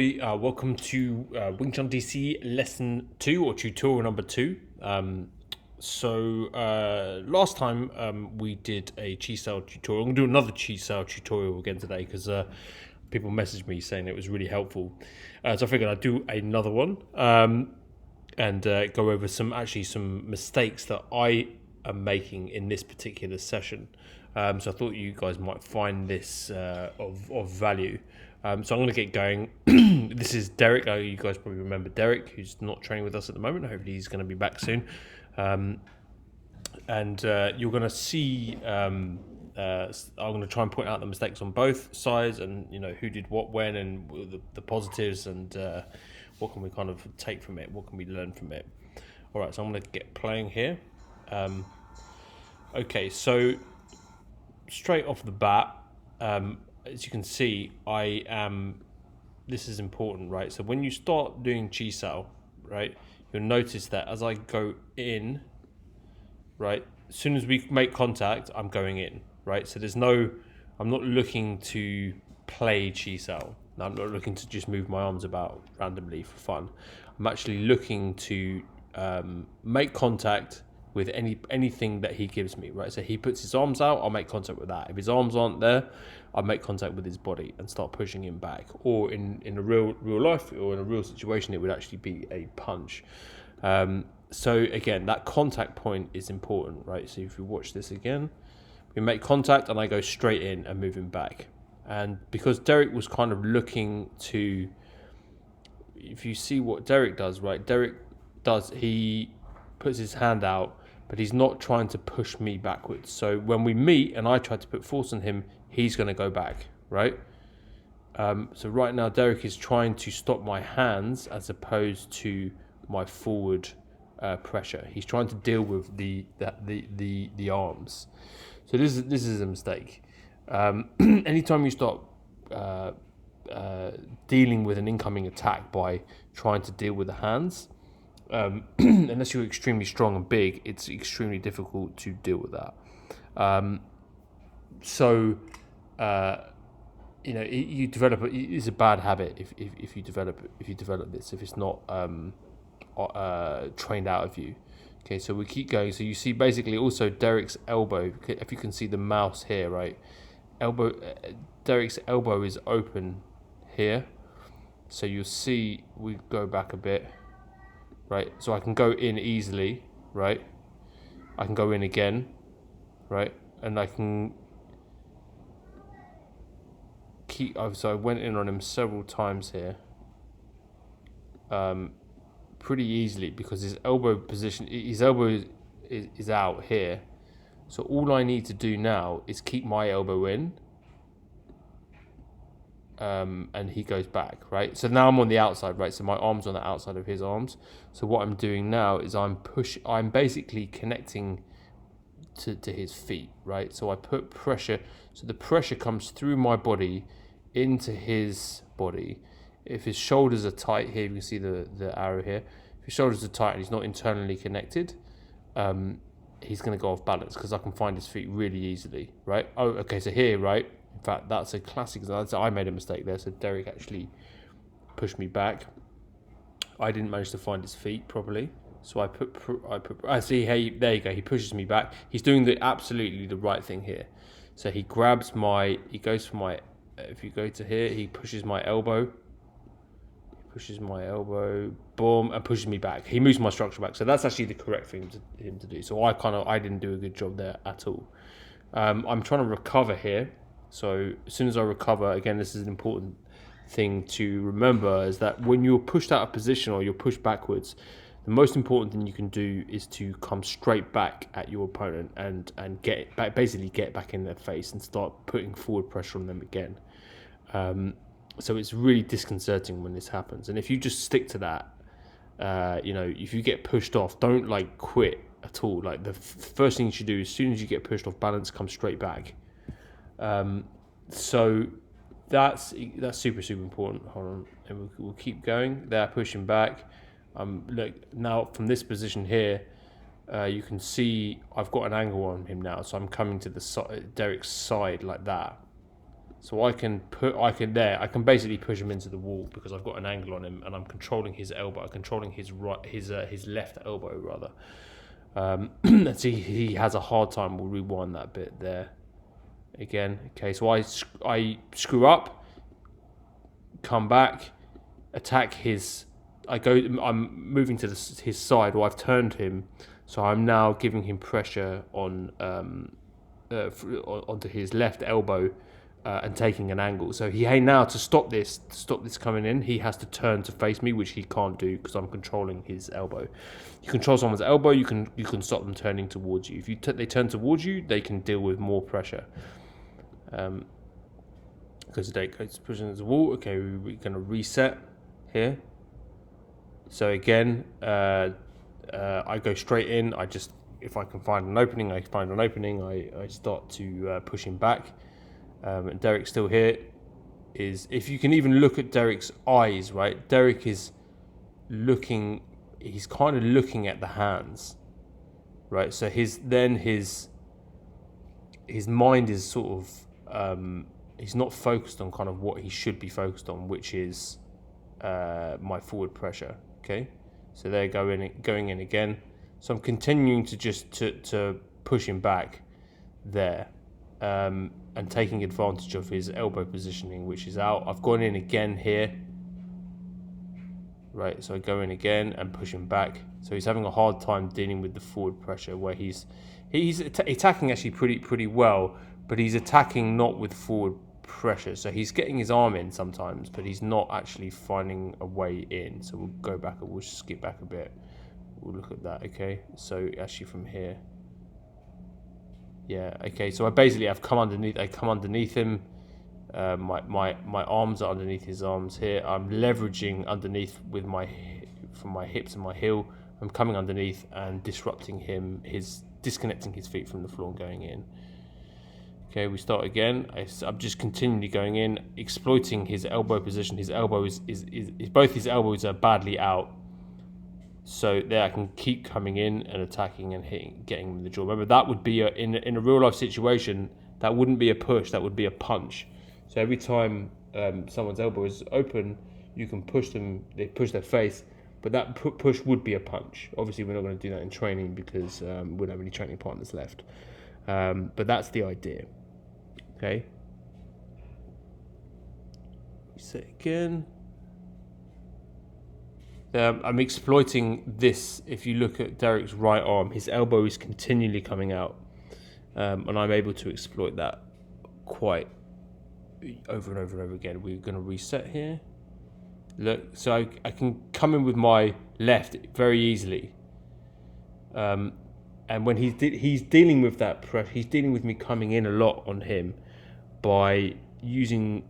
Welcome to Wing Chun DC lesson 2 or tutorial number 2. Last time we did a Chi Sao tutorial. I'm going to do another Chi Sao tutorial again today because people messaged me saying it was really helpful. So I figured I'd do another one and go over some mistakes that I am making in this particular session. So I thought you guys might find this of value. So I'm going to get going. This is Derek. You guys probably remember Derek, who's not training with us at the moment. Hopefully he's going to be back soon. You're going to see, I'm going to try and point out the mistakes on both sides and, who did what when and the positives and what can we kind of take from it? What can we learn from it? All right, so I'm going to get playing here. Okay, so straight off the bat, as you can see, this is important, right? So when you start doing Chi Sao, right, you'll notice that as I go in, right, as soon as we make contact, I'm going in, right? So I'm not looking to play Chi Sao. I'm not looking to just move my arms about randomly for fun. I'm actually looking to make contact with anything that he gives me, right? So he puts his arms out, I'll make contact with that. If his arms aren't there, I'll make contact with his body and start pushing him back. Or in a real life or in a real situation, it would actually be a punch. So again, that contact point is important, right? So if you watch this again, we make contact and I go straight in and move him back. And because Derek was kind of looking to, if you see what Derek does, right? He puts his hand out, but he's not trying to push me backwards. So when we meet and I try to put force on him, he's going to go back, right? So right now, Derek is trying to stop my hands as opposed to my forward pressure. He's trying to deal with the arms. So this is a mistake. Anytime you start dealing with an incoming attack by trying to deal with the hands, unless you're extremely strong and big, it's extremely difficult to deal with that. You develop it's a bad habit if you develop this, if it's not trained out of you. Okay, so we keep going. So you see basically also Derek's elbow. If you can see the mouse here, right? Derek's elbow is open here. So you'll see we go back a bit. Right, so I can go in easily, right? I can go in again, right? And I can so I went in on him several times here. Pretty easily because his elbow is out here. So all I need to do now is keep my elbow in. And he goes back, right? So now I'm on the outside, right? So my arm's on the outside of his arms. So what I'm doing now is I'm basically connecting to his feet, right? So I put pressure, so the pressure comes through my body into his body. If his shoulders are tight here, you can see the arrow here. If his shoulders are tight and he's not internally connected, he's going to go off balance because I can find his feet really easily, right? Oh, okay, so here, right? In fact, that's a classic example. I made a mistake there. So Derek actually pushed me back. I didn't manage to find his feet properly. So I see, hey, there you go. He pushes me back. He's doing absolutely the right thing here. So he goes for my, if you go to here, he pushes my elbow. Boom, and pushes me back. He moves my structure back. So that's actually the correct thing for him to do. So I didn't do a good job there at all. I'm trying to recover here. So as soon as I recover, again, this is an important thing to remember, is that when you're pushed out of position or you're pushed backwards, the most important thing you can do is to come straight back at your opponent and get back in their face and start putting forward pressure on them again. So it's really disconcerting when this happens. And if you just stick to that, if you get pushed off, don't quit at all. The first thing you should do, as soon as you get pushed off balance, come straight back. So that's super important. Hold on, and we'll keep going. They're pushing back. Look, now from this position here, you can see I've got an angle on him now, so I'm coming to the Derek's side like that. So I can basically push him into the wall because I've got an angle on him and I'm controlling his elbow, controlling his left elbow rather. And see, he has a hard time. We'll rewind that bit there again. Okay, so I screw up, come back, attack his. I'm moving to his side, or I've turned him, so I'm now giving him pressure on onto his left elbow. And taking an angle. So now to stop this coming in, he has to turn to face me, which he can't do because I'm controlling his elbow. You control someone's elbow, you can stop them turning towards you. If they turn towards you, they can deal with more pressure. Because they go pushing into the wall. Okay, we're going to reset here. So again, I go straight in. If I can find an opening, I find an opening. I start to push him back. And Derek's still here. If you can even look at Derek's eyes, right? Derek is looking. He's kind of looking at the hands, right? So his mind is sort of. He's not focused on kind of what he should be focused on, which is my forward pressure. Okay, so they're going in again. So I'm continuing to just to push him back there. And taking advantage of his elbow positioning, which is out. I've gone in again here. Right, so I go in again and push him back. So he's having a hard time dealing with the forward pressure where he's attacking actually pretty well, but he's attacking not with forward pressure. So he's getting his arm in sometimes, but he's not actually finding a way in. So we'll go back, we'll skip back a bit. We'll look at that, okay? So actually from here. Yeah, okay, so I've come underneath him. My arms are underneath his arms here. I'm leveraging underneath from my hips and my heel. I'm coming underneath and disrupting him, disconnecting his feet from the floor and going in. Okay, we start again. I'm just continually going in, exploiting his elbow position. His elbow is both his elbows are badly out. So there I can keep coming in and attacking and getting him in the jaw. Remember, that would be in a real life situation, that wouldn't be a push, that would be a punch. So every time someone's elbow is open, you can push them, they push their face, but that push would be a punch. Obviously, we're not going to do that in training because we don't have any training partners left. But that's the idea. Okay. Reset again. I'm exploiting this. If you look at Derek's right arm, his elbow is continually coming out, and I'm able to exploit that quite over and over and over again. We're going to reset here. Look, so I can come in with my left very easily, and when he's dealing with that pressure, he's dealing with me coming in a lot on him by using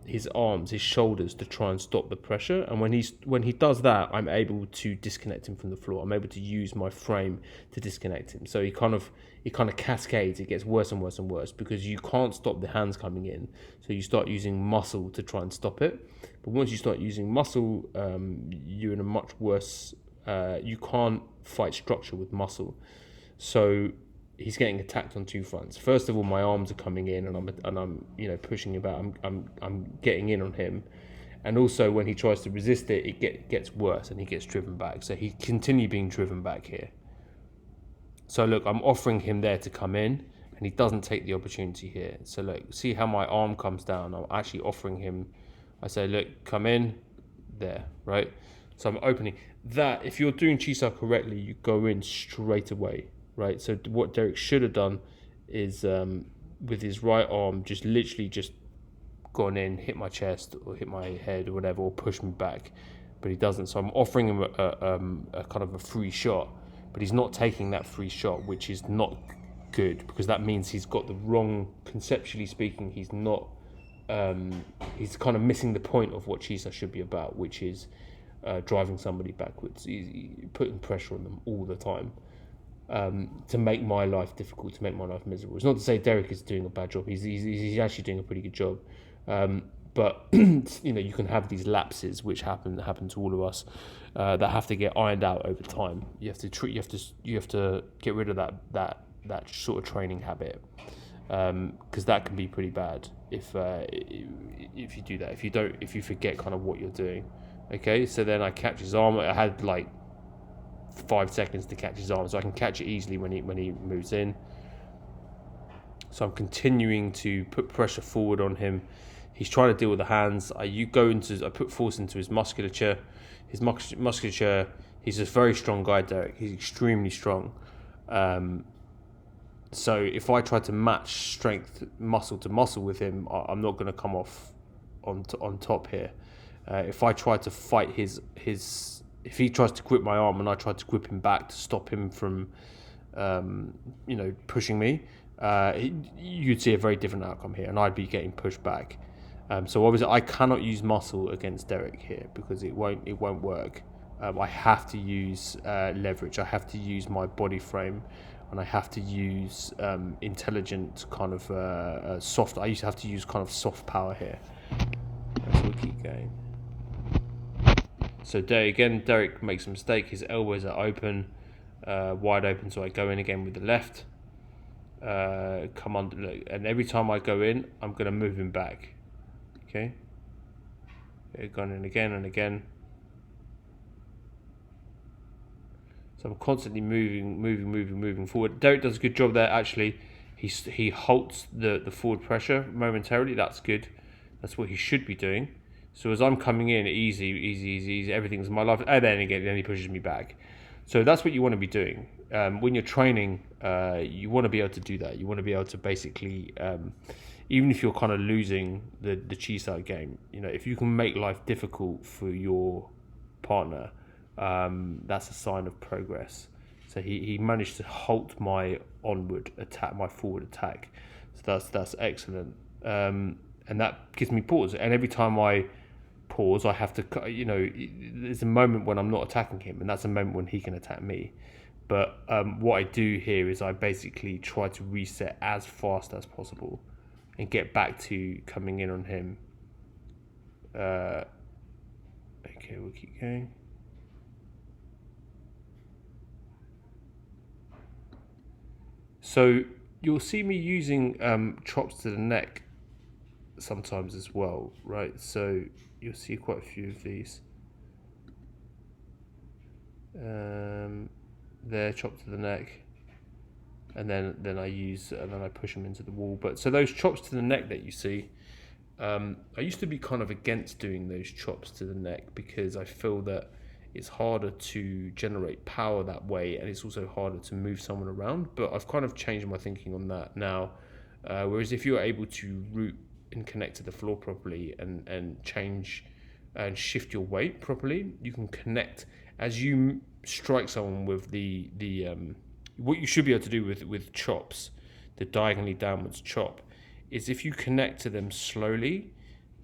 his arms, his shoulders to try and stop the pressure. And when he does that, I'm able to disconnect him from the floor. I'm able to use my frame to disconnect him. So he kind of cascades. It gets worse and worse and worse because you can't stop the hands coming in. So you start using muscle to try and stop it. But once you start using muscle, you're in a much worse. You can't fight structure with muscle. So he's getting attacked on two fronts. First of all, my arms are coming in, and I'm pushing him back. I'm getting in on him, and also when he tries to resist it, it gets worse, and he gets driven back. So he continue being driven back here. So look, I'm offering him there to come in, and he doesn't take the opportunity here. So look, see how my arm comes down. I'm actually offering him. I say, look, come in, there, right? So I'm opening that. If you're doing Chi Sao correctly, you go in straight away. Right, so what Derek should have done is with his right arm, literally gone in, hit my chest or hit my head or whatever, or push me back, but he doesn't. So I'm offering him a kind of a free shot, but he's not taking that free shot, which is not good because that means he's got the wrong, conceptually speaking, he's not. He's kind of missing the point of what Chi Sao should be about, which is driving somebody backwards, putting pressure on them all the time. To make my life difficult, to make my life miserable. It's not to say Derek is doing a bad job. He's actually doing a pretty good job. But you can have these lapses which happen to all of us that have to get ironed out over time. You have to get rid of that sort of training habit. because that can be pretty bad if you do that. If you forget kind of what you're doing. Okay, so then I catch his arm. I had like 5 seconds to catch his arm, so I can catch it easily when he moves in. So I'm continuing to put pressure forward on him. He's trying to deal with the hands. I put force into his musculature. Musculature. He's a very strong guy, Derek. He's extremely strong. So if I try to match strength, muscle to muscle with him, I'm not going to come off on top here. If I try to fight if he tries to grip my arm and I try to grip him back to stop him from, pushing me, you'd see a very different outcome here, and I'd be getting pushed back. So obviously I cannot use muscle against Derek here because it won't work. I have to use leverage. I have to use my body frame, and I have to use intelligent kind of soft. I used to have to use kind of soft power here. So we'll keep going. So Derek makes a mistake. His elbows are open, wide open. So I go in again with the left. Come under, and every time I go in, I'm going to move him back. Okay. Going in again and again. So I'm constantly moving forward. Derek does a good job there. Actually, he halts the forward pressure momentarily. That's good. That's what he should be doing. So as I'm coming in, easy, everything's my life. And then he pushes me back. So that's what you want to be doing. When you're training, you want to be able to do that. You want to be able to basically, even if you're kind of losing the Chi Sao game, if you can make life difficult for your partner, that's a sign of progress. So he managed to halt my onward attack, my forward attack. So that's excellent. And that gives me pause. And every time I pause, I have to, there's a moment when I'm not attacking him, and that's a moment when he can attack me. But what I do here is I basically try to reset as fast as possible and get back to coming in on him. Okay, we'll keep going. So you'll see me using chops to the neck sometimes as well, right? So you'll see quite a few of these. There, chops to the neck, and then I push them into the wall. But so those chops to the neck that you see, I used to be kind of against doing those chops to the neck because I feel that it's harder to generate power that way, and it's also harder to move someone around. But I've kind of changed my thinking on that now. Whereas if you're able to root and connect to the floor properly and change and shift your weight properly, you can connect as you strike someone with the what you should be able to do with chops, the diagonally downwards chop, is if you connect to them slowly,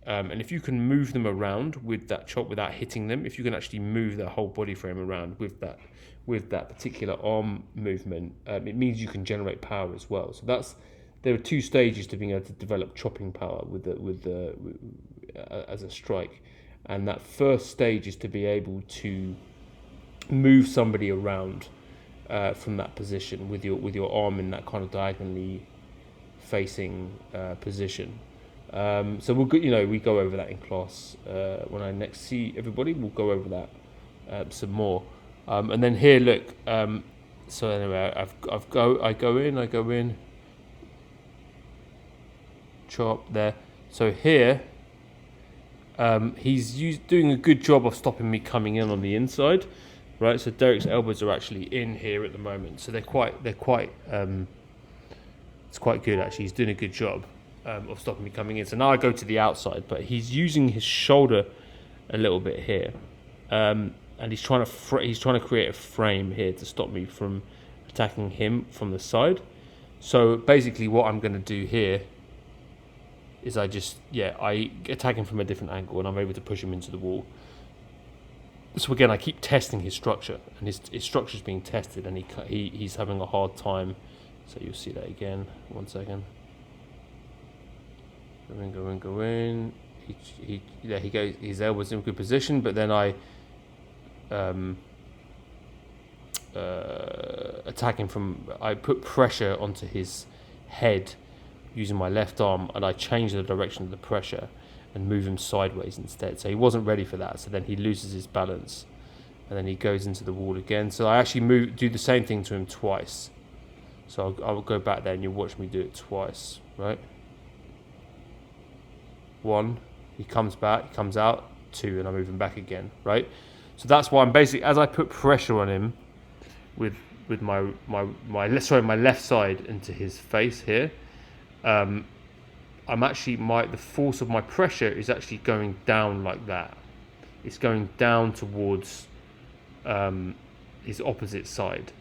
and if you can move them around with that chop without hitting them, if you can actually move their whole body frame around with that particular arm movement, it means you can generate power as well. So there are 2 stages to being able to develop chopping power as a strike, and that first stage is to be able to move somebody around from that position with your arm in that kind of diagonally facing position. So we go over that in class. When I next see everybody, we'll go over that some more. And then here, look. So anyway, I go in, chop there. So here, he's doing a good job of stopping me coming in on the inside, right? So Derek's elbows are actually in here at the moment, so they're quite. It's quite good actually. He's doing a good job of stopping me coming in. So now I go to the outside, but he's using his shoulder a little bit here, and he's trying to create a frame here to stop me from attacking him from the side. So basically, what I'm going to do here is I attack him from a different angle, and I'm able to push him into the wall. So again, I keep testing his structure, and his structure is being tested, and he's having a hard time. So you'll see that again. 1 second. Go in. He goes. His elbow's in a good position, but then I attack him from. I put pressure onto his head using my left arm, and I change the direction of the pressure and move him sideways instead. So he wasn't ready for that. So then he loses his balance, and then he goes into the wall again. So I actually do the same thing to him twice. So I'll go back there, and you'll watch me do it twice, right? 1, he comes back, he comes out. 2, and I move him back again, right? So that's why I'm basically, as I put pressure on him with my left side into his face here, I'm actually, the force of my pressure is actually going down like that. It's going down towards his opposite side,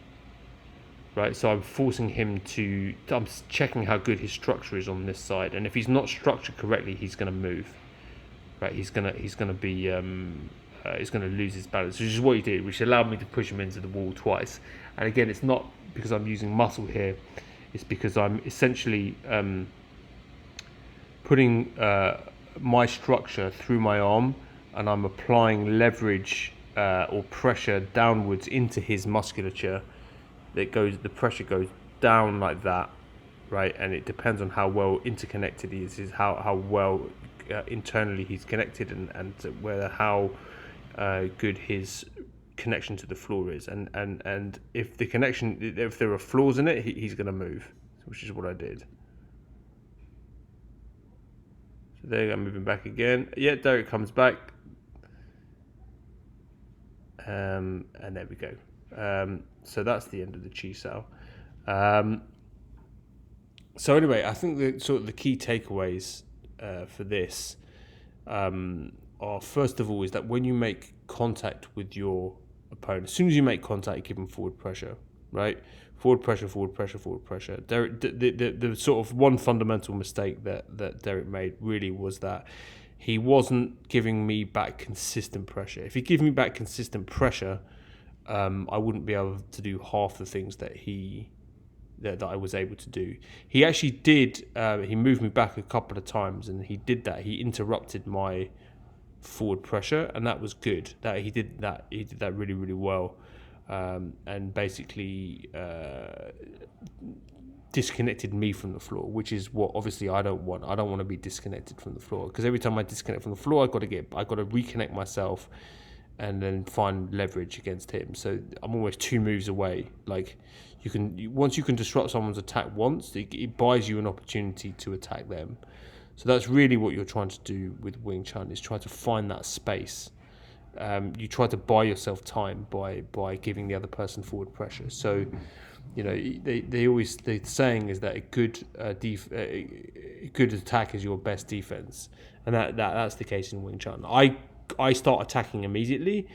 right? So I'm forcing him I'm checking how good his structure is on this side, and if he's not structured correctly, he's going to move, right? He's going to lose his balance, which is what he did, which allowed me to push him into the wall twice. And again, it's not because I'm using muscle here, it's because I'm essentially putting my structure through my arm, and I'm applying leverage or pressure downwards into his musculature. The pressure goes down like that, right? And it depends on how well interconnected he is how well internally he's connected, and how good his connection to the floor is, and if there are flaws in it, he's going to move, which is what I did. So there you go, moving back again. Yeah, there it comes back, and there we go. So that's the end of the Chi Sao. So anyway, I think the key takeaways for this are, first of all, is that when you make contact with your opponent, as soon as you make contact, you give them forward pressure, right? Forward pressure, forward pressure, forward pressure. The sort of one fundamental mistake that Derek made really was that he wasn't giving me back consistent pressure. If he gave me back consistent pressure, I wouldn't be able to do half the things that I was able to do. He actually did. He moved me back a couple of times, and he did that. He interrupted my forward pressure, and that was good. He did that really, really well, and basically disconnected me from the floor, which is what obviously I don't want. I don't want to be disconnected from the floor, because every time I disconnect from the floor, I got to reconnect myself and then find leverage against him. So I'm almost 2 moves away. Like, once you can disrupt someone's attack once, it buys you an opportunity to attack them. So that's really what you're trying to do with Wing Chun, is try to find that space. You try to buy yourself time by giving the other person forward pressure. So, the saying is that a good attack is your best defense, and that's the case in Wing Chun. I start attacking immediately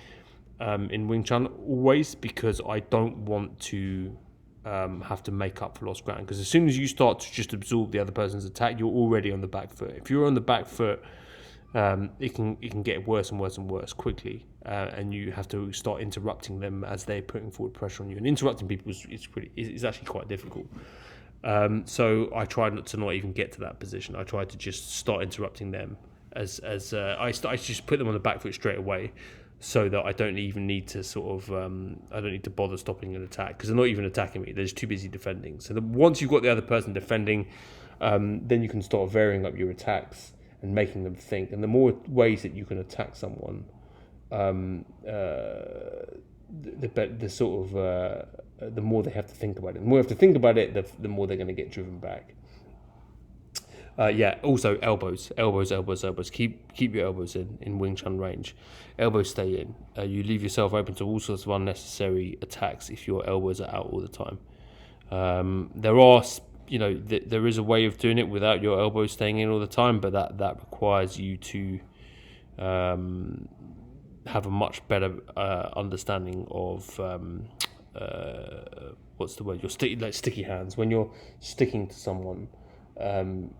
in Wing Chun always, because I don't want to have to make up for lost ground, because as soon as you start to just absorb the other person's attack, you're already on the back foot. If you're on the back foot, it can get worse and worse and worse quickly, and you have to start interrupting them as they're putting forward pressure on you. And interrupting people is actually quite difficult. So I try not to even get to that position. I try to just start interrupting them I just put them on the back foot straight away, so that I don't even need to I don't need to bother stopping an attack, because they're not even attacking me. They're just too busy defending. So once you've got the other person defending, then you can start varying up your attacks and making them think. And the more ways that you can attack someone, the more they have to think about it. The more they have to think about it, the more they're going to get driven back. Also elbows. Keep your elbows in Wing Chun range. Elbows stay in. You leave yourself open to all sorts of unnecessary attacks if your elbows are out all the time. There is a way of doing it without your elbows staying in all the time, but that requires you to have a much better understanding of what's the word? Sticky hands. When you're sticking to someone.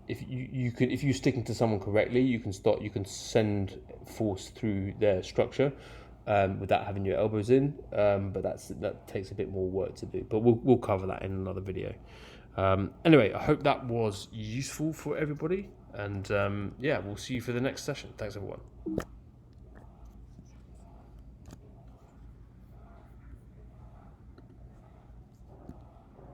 If you're sticking to someone correctly, you can send force through their structure without having your elbows in. But that takes a bit more work to do. But we'll cover that in another video. Anyway, I hope that was useful for everybody, and we'll see you for the next session. Thanks, everyone.